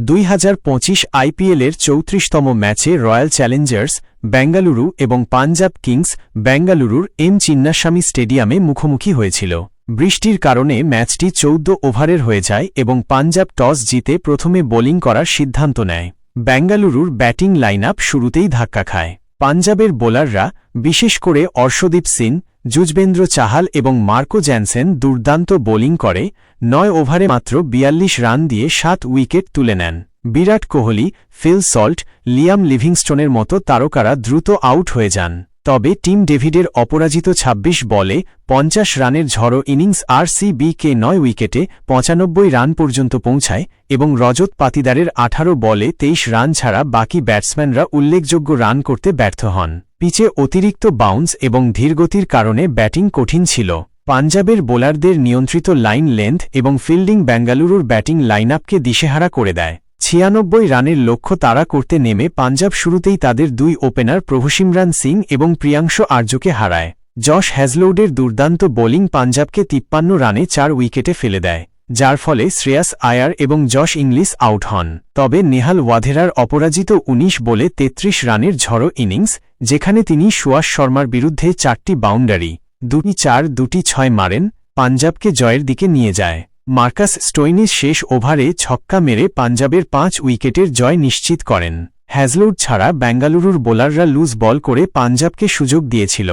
2025 আইপিএলের 34তম ম্যাচে royal Challengers Bengaluru এবং পাঞ্জাব কিংস বেঙ্গালুরুর এম চিন্নাস্বামী স্টেডিয়ামে মুখোমুখি হয়েছিল। বৃষ্টির কারণে ম্যাচটি 14 ওভারের হয়ে যায় এবং পাঞ্জাব টস জিতে প্রথমে বোলিং করার সিদ্ধান্ত নেয়। বেঙ্গালুরুর ব্যাটিং লাইনআপ শুরুতেই ধাক্কা খায়। পাঞ্জাবের বোলাররা, বিশেষ করে অর্শদীপ সিং, যুজবেন্দ্র চাহাল এবং মার্কো জ্যানসেন দুর্দান্ত বোলিং করে 9 ওভারে মাত্র 42 রান দিয়ে 7 উইকেট তুলে নেন। Virat Kohli, Phil Salt, Liam লিভিংস্টোনের মতো তারকারা দ্রুত আউট হয়ে যান। তবে টিম ডেভিডের অপরাজিত 26 বলে 50 রানের ঝড়ো ইনিংস আরসিবিকে 9 উইকেটে 95 রান পর্যন্ত পৌঁছায় এবং রজত পাতিদারের 18 বলে 23 রান ছাড়া বাকি ব্যাটসম্যানরা উল্লেখযোগ্য রান করতে ব্যর্থ হন। পিচে অতিরিক্ত বাউন্স এবং ধীরগতির কারণে ব্যাটিং কঠিন ছিল। পাঞ্জাবের বোলারদের নিয়ন্ত্রিত লাইন লেন্থ এবং ফিল্ডিং বেঙ্গালুরুর ব্যাটিং লাইনআপকে দিশেহারা করে দেয়। 96 রানের লক্ষ্য তাড়া করতে নেমে পাঞ্জাব শুরুতেই তাদের 2 ওপেনার প্রভুসিমরান সিং এবং প্রিয়াংশু আর্যকে হারায়। জশ হ্যাজলউডের দুর্দান্ত বোলিং পাঞ্জাবকে 53 রানে 4 উইকেটে ফেলে দেয়, যার ফলে শ্রেয়াস আয়ার এবং জশ ইংলিশ আউট হন। তবে নেহাল ওয়াধেরার অপরাজিত 19 বলে 33 রানের ঝড়ো ইনিংস, যেখানে তিনি সুয়াস শর্মার বিরুদ্ধে 4টি বাউন্ডারি, 2টি 4, 2টি 6 মারেন, পাঞ্জাবকে জয়ের দিকে নিয়ে যায়। মার্কাস স্টোইনিস শেষ ওভারে ছক্কা মেরে পাঞ্জাবের 5 উইকেটের জয় নিশ্চিত করেন। হ্যাজলউড ছাড়া বেঙ্গালুরুর বোলাররা লুজ বল করে পাঞ্জাবকে সুযোগ দিয়েছিল।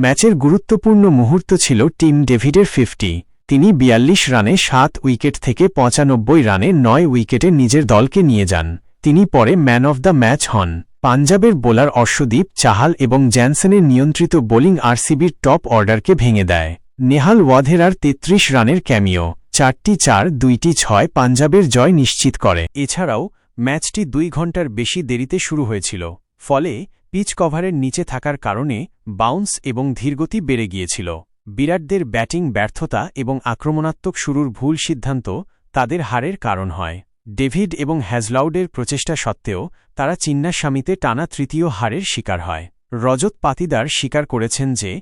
ম্যাচের গুরুত্বপূর্ণ মুহূর্ত ছিল টিম ডেভিডের 50। তিনি 42 রানে 7 উইকেট থেকে 95 রানে 9 উইকেটে নিজের দলকে নিয়ে যান। তিনি পরে ম্যান অফ দ্য ম্যাচ হন। পাঞ্জাবের বোলার অর্শদীপ, চাহাল এবং জ্যানসেনের নিয়ন্ত্রিত বোলিং আরসিবির টপ অর্ডারকে ভেঙে দেয়। নেহাল ওয়াধেরার 33 রানের ক্যামিও, 4টি 4, 2টি 6 পাঞ্জাবের জয় নিশ্চিত করে। এছাড়াও ম্যাচটি 2 ঘণ্টার বেশি দেরিতে শুরু হয়েছিল, ফলে পিচ কভারের নিচে থাকার কারণে বাউন্স এবং ধীরগতি বেড়ে গিয়েছিল। বিরাটদের ব্যাটিং ব্যর্থতা এবং আক্রমণাত্মক শুরুর ভুল সিদ্ধান্ত তাদের হারের কারণ হয়। ডেভিড এবং হ্যাজলাউডের প্রচেষ্টা সত্ত্বেও তারা চিন্নাস্বামীতে টানা 3য় হারের শিকার হয়। রজত পাতিদার স্বীকার করেছেন যে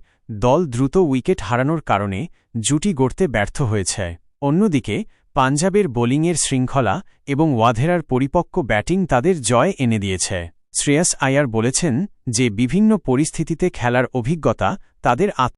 দল দ্রুত উইকেট হারানোর কারণে জুটি গড়তে ব্যর্থ হয়েছে। অন্যদিকে পাঞ্জাবের বোলিংয়ের শৃঙ্খলা এবং ওয়াধেরার পরিপক্ক ব্যাটিং তাদের জয় এনে দিয়েছে। শ্রেয়াস আয়ার বলেছেন যে বিভিন্ন পরিস্থিতিতে খেলার অভিজ্ঞতা তাদের